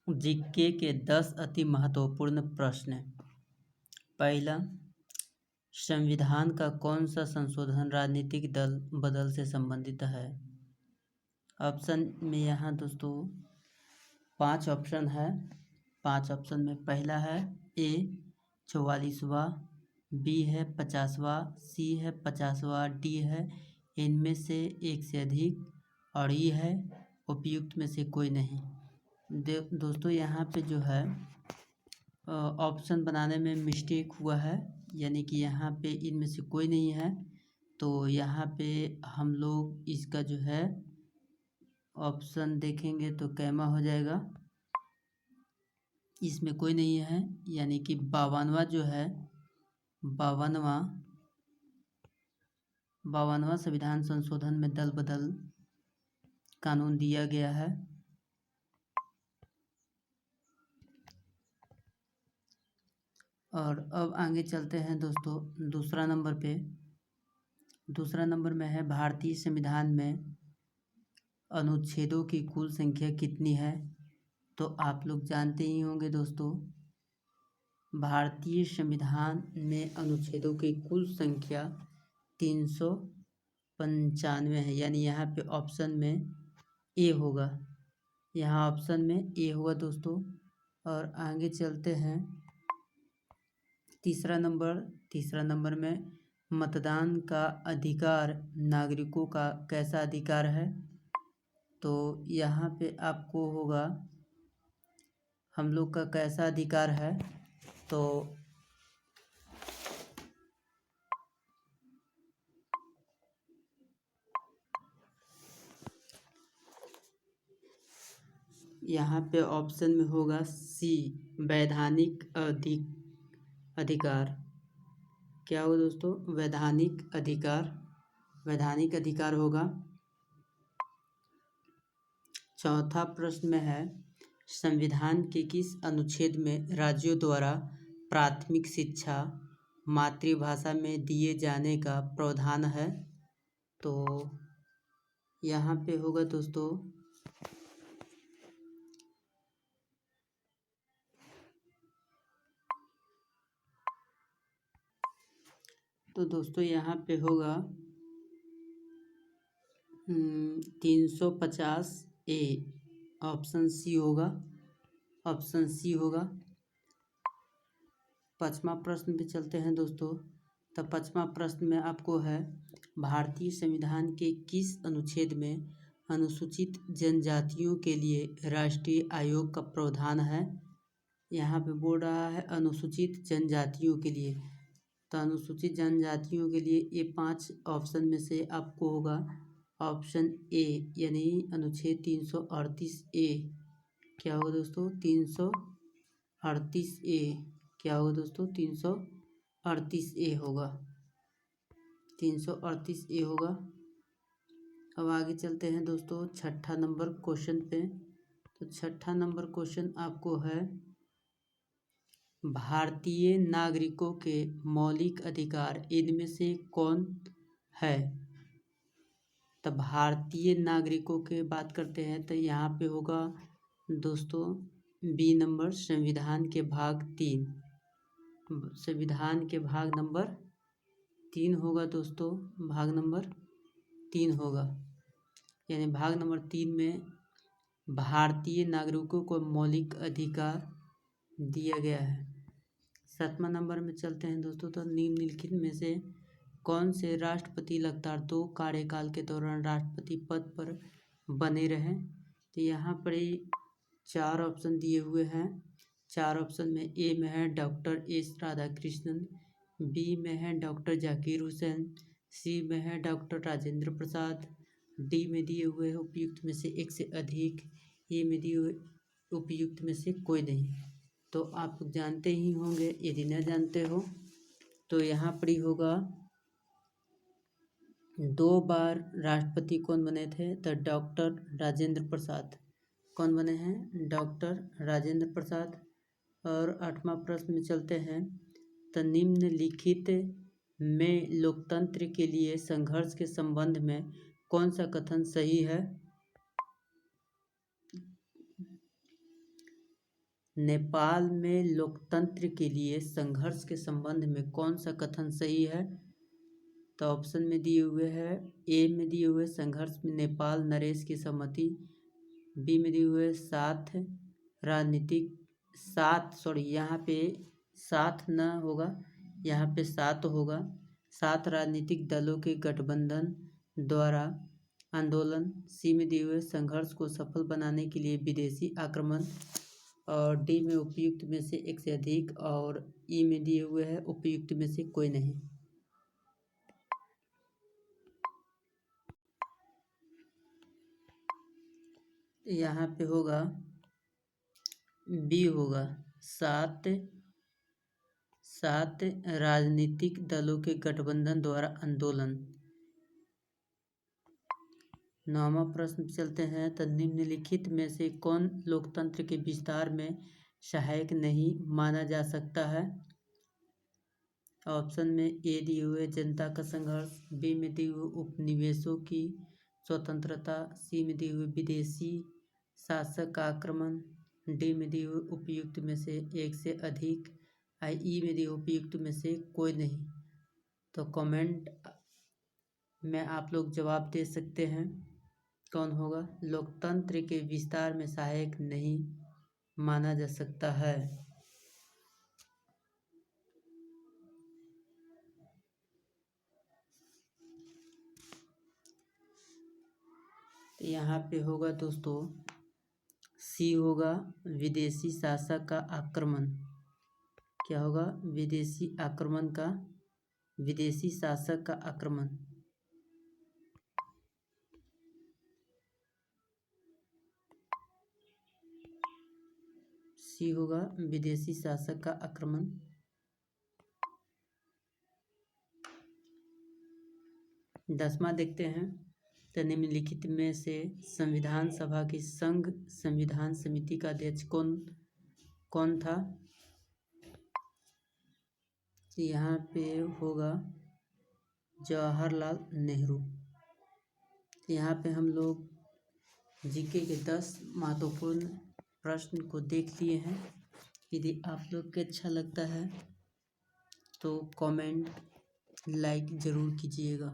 GK के 10 अति महत्वपूर्ण प्रश्न। पहला, संविधान का कौन सा संशोधन राजनीतिक दल बदल से संबंधित है? ऑप्शन में यहाँ दोस्तों 5 ऑप्शन है। 5 ऑप्शन में पहला है ए 44वां, बी है 50वां, सी है 50वां, डी है इनमें से एक से अधिक और ई है उपयुक्त में से कोई नहीं। दोस्तों यहाँ पे जो है ऑप्शन बनाने में मिस्टेक हुआ है, यानी कि यहाँ पे इनमें से कोई नहीं है। तो यहाँ पे हम लोग इसका जो है ऑप्शन देखेंगे तो कैमा हो जाएगा, इसमें कोई नहीं है, यानी कि 52वां जो है 52वां संविधान संशोधन में दल बदल कानून दिया गया है। और अब आगे चलते हैं दोस्तों दूसरा नंबर पे। दूसरा नंबर में है भारतीय संविधान में अनुच्छेदों की कुल संख्या कितनी है? तो आप लोग जानते ही होंगे दोस्तों, भारतीय संविधान में अनुच्छेदों की कुल संख्या 395 है, यानी यहाँ पे ऑप्शन में ए होगा। यहाँ ऑप्शन में ए होगा दोस्तों। और आगे चलते हैं तीसरा नंबर में मतदान का अधिकार नागरिकों का कैसा अधिकार है? तो यहाँ पे आपको होगा हम लोग का कैसा अधिकार है, तो यहाँ पे ऑप्शन में होगा सी वैधानिक अधिकार। क्या होगा दोस्तों? वैधानिक अधिकार होगा। चौथा प्रश्न में है संविधान के किस अनुच्छेद में राज्यों द्वारा प्राथमिक शिक्षा मातृभाषा में दिए जाने का प्रावधान है? तो यहाँ पे होगा दोस्तों यहाँ पे होगा 350A, ऑप्शन सी होगा। पाँचवा प्रश्न पे चलते हैं दोस्तों। तो पाँचवा प्रश्न में आपको है भारतीय संविधान के किस अनुच्छेद में अनुसूचित जनजातियों के लिए राष्ट्रीय आयोग का प्रावधान है? यहाँ पे बोल रहा है अनुसूचित जनजातियों के लिए। तो अनुसूचित जनजातियों के लिए ये 5 ऑप्शन में से आपको होगा ऑप्शन ए, यानी अनुच्छेद 338A। क्या होगा दोस्तों? 338A। क्या होगा दोस्तों? 338A होगा। 338A होगा। अब आगे चलते हैं दोस्तों छठा नंबर क्वेश्चन पे। तो छठा नंबर क्वेश्चन आपको है भारतीय नागरिकों के मौलिक अधिकार इनमें से कौन है? तो भारतीय नागरिकों के बात करते हैं तो यहाँ पे होगा दोस्तों बी नंबर संविधान के भाग 3। संविधान के भाग नंबर 3 होगा दोस्तों। भाग नंबर 3 होगा, यानी भाग नंबर 3 में भारतीय नागरिकों को मौलिक अधिकार दिया गया है। 7वां नंबर में चलते हैं दोस्तों। तो निम्नलिखित में से कौन से राष्ट्रपति लगातार 2 कार्यकाल के दौरान राष्ट्रपति पद पर बने रहे? तो यहाँ पर ही 4 ऑप्शन दिए हुए हैं। 4 ऑप्शन में ए में है डॉक्टर एस राधाकृष्णन, बी में है डॉक्टर जाकिर हुसैन, सी में है डॉक्टर राजेंद्र प्रसाद, डी में दिए हुए हैं उपयुक्त में से एक से अधिक, ए में दिए हुए उपयुक्त में से कोई नहीं। तो आप जानते ही होंगे, यदि न जानते हो तो यहाँ पर ही होगा 2 बार राष्ट्रपति कौन बने थे? तो डॉक्टर राजेंद्र प्रसाद। कौन बने हैं? डॉक्टर राजेंद्र प्रसाद। और 8वां प्रश्न में चलते हैं। तो निम्नलिखित में लोकतंत्र के लिए संघर्ष के संबंध में कौन सा कथन सही है? नेपाल में लोकतंत्र के लिए संघर्ष के संबंध में कौन सा कथन सही है? तो ऑप्शन में दिए हुए हैं, ए में दिए हुए संघर्ष में नेपाल नरेश की सहमति, बी में दिए हुए यहाँ पे साथ न होगा, यहाँ पे सात होगा, 7 राजनीतिक दलों के गठबंधन द्वारा आंदोलन, सी में दिए हुए संघर्ष को सफल बनाने के लिए विदेशी आक्रमण, और डी में उपयुक्त में से एक से अधिक, और ई में दिए हुए हैं उपयुक्त में से कोई नहीं। यहाँ पे होगा बी होगा, सात राजनीतिक दलों के गठबंधन द्वारा आंदोलन। 9वां प्रश्न चलते हैं। तो निम्नलिखित में से कौन लोकतंत्र के विस्तार में सहायक नहीं माना जा सकता है? ऑप्शन में ए दिए हुए जनता का संघर्ष, बी में दिए हुए उपनिवेशों की स्वतंत्रता, सी में दिए हुए विदेशी शासक का आक्रमण, डी में दिए हुए उपयुक्त में से एक से अधिक, ई में दिए उपयुक्त में से कोई नहीं। तो कमेंट में आप लोग जवाब दे सकते हैं कौन होगा। लोकतंत्र के विस्तार में सहायक नहीं माना जा सकता है। तो यहाँ पे होगा दोस्तों सी होगा, विदेशी शासक का आक्रमण। क्या होगा? विदेशी शासक का आक्रमण। सी होगा, विदेशी शासक का आक्रमण। दसवां देखते हैं। तो निम्नलिखित में से संविधान सभा की संघ संविधान समिति का अध्यक्ष कौन था? यहाँ पे होगा जवाहरलाल नेहरू। यहाँ पे हम लोग जीके के 10 महत्वपूर्ण प्रश्न को देख लिए हैं। यदि आप लोग को अच्छा लगता है तो कमेंट लाइक ज़रूर कीजिएगा।